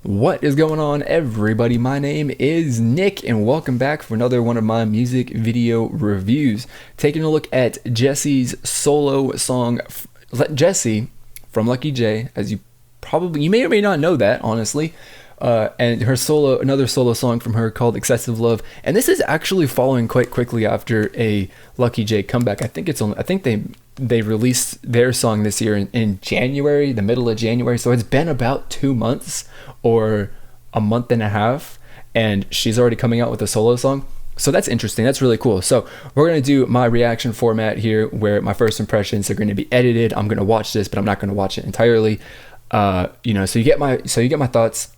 What is going on, everybody? My name is Nick, and welcome back for another one of my music video reviews. Taking a look at Jessi's solo song, Jessi from Lucky J, as you may or may not know that, honestly. And her another solo song from her called Excessive Love. And this is actually following quite quickly after a Lucky J comeback. I think they released their song this year in January, the middle of January. So it's been about 2 months or a month and a half, and she's already coming out with a solo song. So that's interesting. That's really cool. So we're going to do my reaction format here, where my first impressions are going to be edited. I'm going to watch this, but I'm not going to watch it entirely. So you get my thoughts.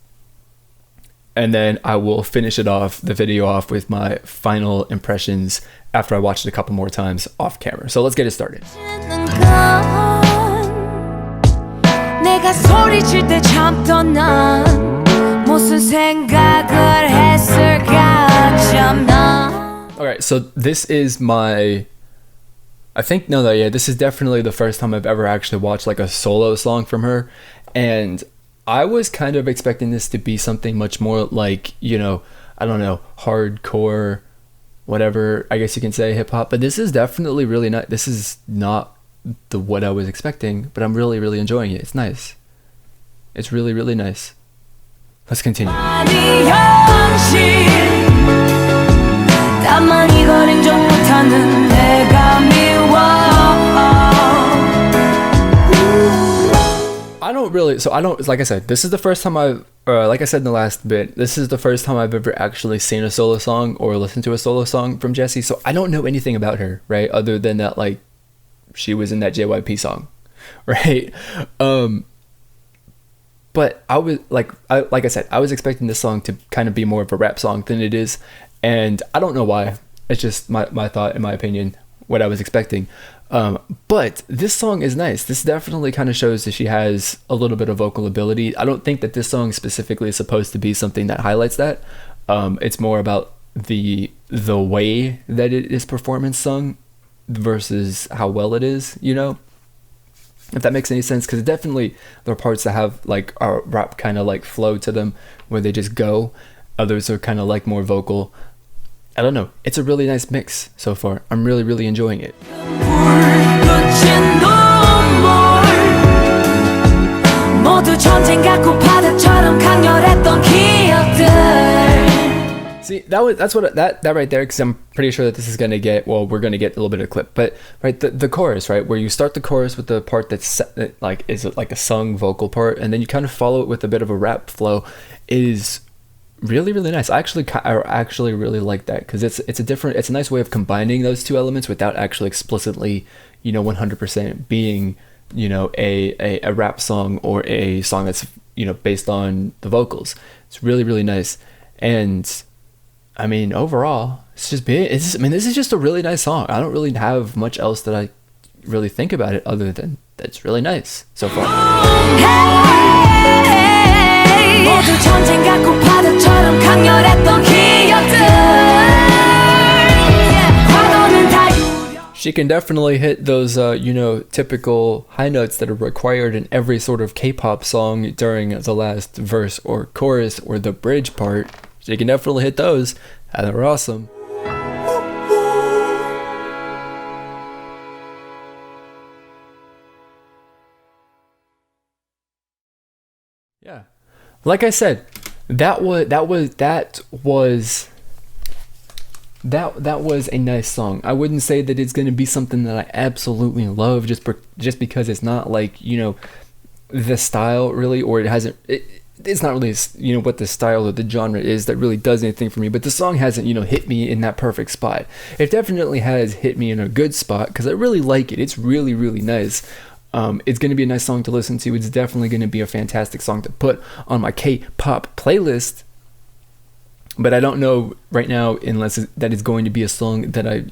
And then I will finish the video off with my final impressions after I watched it a couple more times off camera. So let's get it started. Alright, so this is this is definitely the first time I've ever actually watched like a solo song from her. And I was kind of expecting this to be something much more like, I don't know, hardcore, whatever, I guess you can say, hip hop. But this is definitely really nice. This is not what I was expecting, but I'm really, really enjoying it. It's nice. It's really, really nice. Let's continue. Like I said, this is the first time like I said in the last bit, this is the first time I've ever actually seen a solo song or listened to a solo song from Jessi. So I don't know anything about her, right? Other than that, like, she was in that JYP song, right? But I was like I said, I was expecting this song to kind of be more of a rap song than it is. And I don't know why. It's just my thought, in my opinion, what I was expecting. But this song is nice. This definitely kind of shows that she has a little bit of vocal ability. I don't think that this song specifically is supposed to be something that highlights that. It's more about the way that it is performance sung versus how well it is, if that makes any sense. Because definitely there are parts that have like a rap kind of like flow to them where they just go. Others are kind of like more vocal. I don't know. It's a really nice mix so far. I'm really, really enjoying it. See, that right there, because I'm pretty sure that this is gonna get, we're gonna get a little bit of a clip, but right, the chorus, right, where you start the chorus with the part that's like is like a sung vocal part, and then you kind of follow it with a bit of a rap flow, is really, really nice. I actually really like that, because it's a nice way of combining those two elements without actually explicitly 100% being a rap song or a song that's based on the vocals. It's really, really nice. And I mean, overall, this is just a really nice song. I don't really have much else that I really think about it other than that's really nice so far. She can definitely hit those, typical high notes that are required in every sort of K-pop song during the last verse or chorus or the bridge part. She can definitely hit those, and they're awesome. Yeah, like I said, that was a nice song. I wouldn't say that it's going to be something that I absolutely love just because it's not like, the style really, or it's not really, what the style or the genre is that really does anything for me. But the song hasn't, hit me in that perfect spot. It definitely has hit me in a good spot because I really like it. It's really, really nice. It's going to be a nice song to listen to. It's definitely going to be a fantastic song to put on my K-pop playlist. But I don't know right now unless that is going to be a song that I,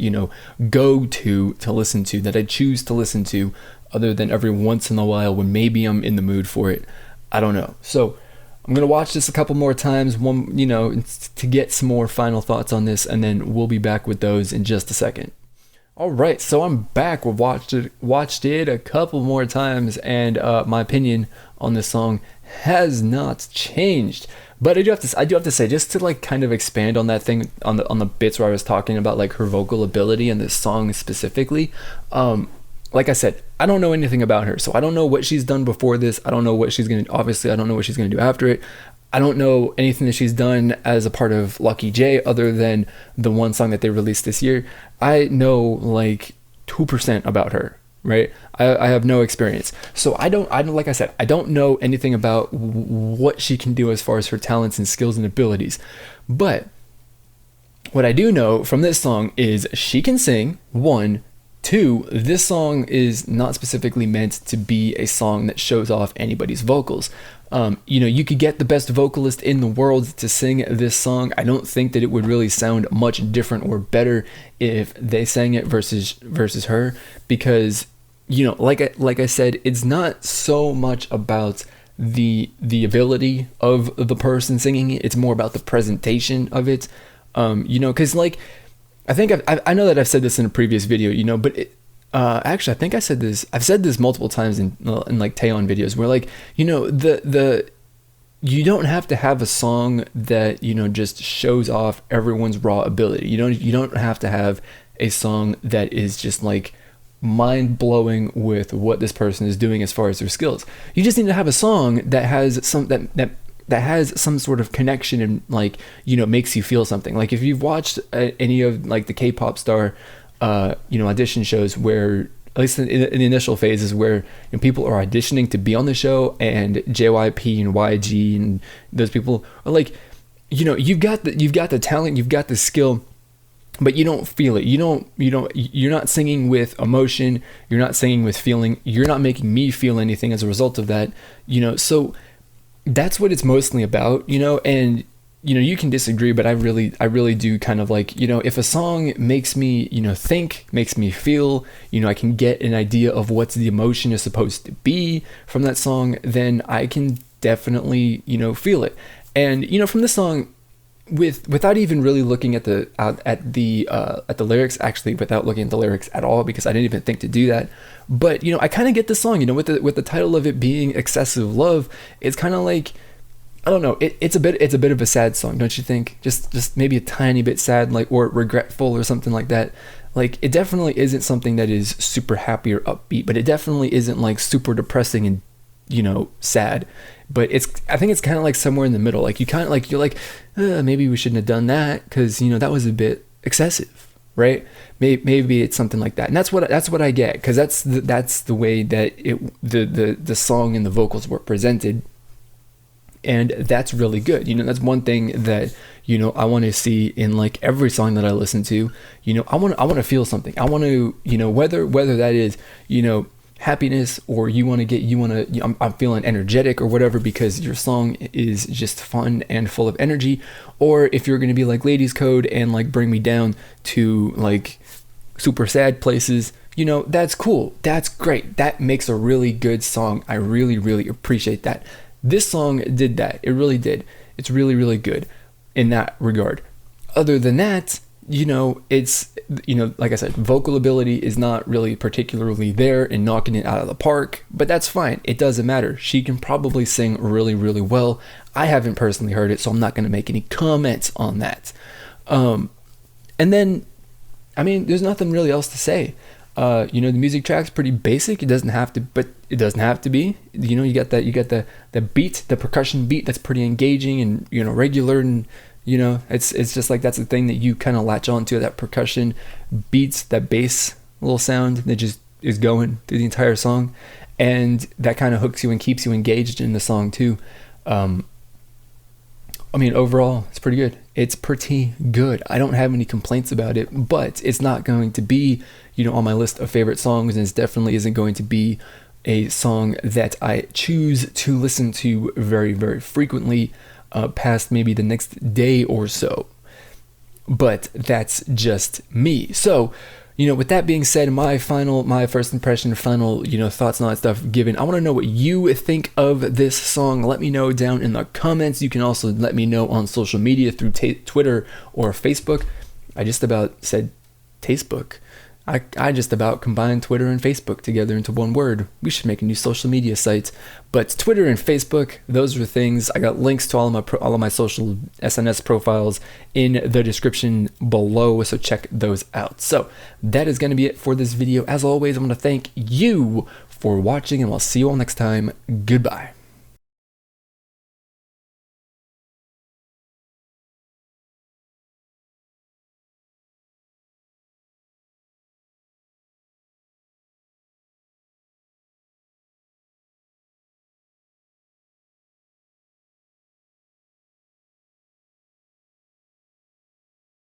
go to listen to, that I choose to listen to, other than every once in a while when maybe I'm in the mood for it. I don't know. So I'm going to watch this a couple more times, to get some more final thoughts on this, and then we'll be back with those in just a second. All right, so I'm back. We've watched it a couple more times, and my opinion on this song has not changed. But I do have to say, just to like kind of expand on that thing, on the bits where I was talking about like her vocal ability and this song specifically. Like I said, I don't know anything about her, so I don't know what she's done before this. I don't know what she's gonna. Obviously, I don't know what she's gonna do after it. I don't know anything that she's done as a part of Lucky J other than the one song that they released this year. I know like 2% about her, right? I have no experience, so I don't. Like I said, I don't know anything about what she can do as far as her talents and skills and abilities. But what I do know from this song is she can sing. 1, 2, this song is not specifically meant to be a song that shows off anybody's vocals. You could get the best vocalist in the world to sing this song. I don't think that it would really sound much different or better if they sang it versus her, because like I said, it's not so much about the ability of the person singing it. It's more about the presentation of it. Because like, I think I know that I've said this in a previous video, but actually I think I've said this multiple times in like Taeyeon videos, where like, you don't have to have a song that, just shows off everyone's raw ability. You don't have to have a song that is just like mind blowing with what this person is doing as far as their skills. You just need to have a song that has that has some sort of connection and like, makes you feel something. Like if you've watched any of like the K-pop star, audition shows, where at least in the initial phases where people are auditioning to be on the show, and JYP and YG and those people are like, you've got the talent, you've got the skill, but you don't feel it. You're not singing with emotion. You're not singing with feeling. You're not making me feel anything as a result of that, so that's what it's mostly about, and you can disagree, but I really do kind of like, if a song makes me, think, makes me feel, I can get an idea of what the emotion is supposed to be from that song, then I can definitely, feel it. And, from the song, without even really looking at the lyrics, actually without looking at the lyrics at all, because I didn't even think to do that. But, I kind of get the song, with the title of it being Excessive Love, it's kind of like, I don't know, it's a bit of a sad song, don't you think? Just maybe a tiny bit sad, like, or regretful or something like that. Like, it definitely isn't something that is super happy or upbeat, but it definitely isn't like super depressing and, sad. But I think it's kind of like somewhere in the middle. Like you're like, maybe we shouldn't have done that, because that was a bit excessive, right? Maybe it's something like that, and that's what I get, because that's the way that the song and the vocals were presented, and that's really good. That's one thing that I want to see in like every song that I listen to. I want to feel something. I want to whether that is happiness, or I'm feeling energetic or whatever, because your song is just fun and full of energy, or if you're going to be like Ladies Code and like bring me down to like super sad places, that's cool, that's great, that makes a really good song. I really appreciate that. This song did that. It really did. It's really, really good in that regard. Other than that, it's, like I said, vocal ability is not really particularly there and knocking it out of the park, but that's fine. It doesn't matter. She can probably sing really, really well. I haven't personally heard it, so I'm not going to make any comments on that. And then, there's nothing really else to say. The music track's pretty basic. It doesn't have to be. You got the beat, the percussion beat that's pretty engaging and regular, and it's just like, that's the thing that you kind of latch on to, that percussion beats, that bass little sound that just is going through the entire song, and that kind of hooks you and keeps you engaged in the song too. Overall, it's pretty good. It's pretty good. I don't have any complaints about it, but it's not going to be, on my list of favorite songs, and it definitely isn't going to be a song that I choose to listen to very, very frequently, past maybe the next day or so. But that's just me. So, with that being said, my first impression, final, thoughts and all that stuff given, I want to know what you think of this song. Let me know down in the comments. You can also let me know on social media through Twitter or Facebook. I just about said Tastebook. I just about combined Twitter and Facebook together into one word. We should make a new social media site. But Twitter and Facebook, those are the things. I got links to all of my social SNS profiles in the description below, so check those out. So that is going to be it for this video. As always, I want to thank you for watching, and I'll see you all next time. Goodbye.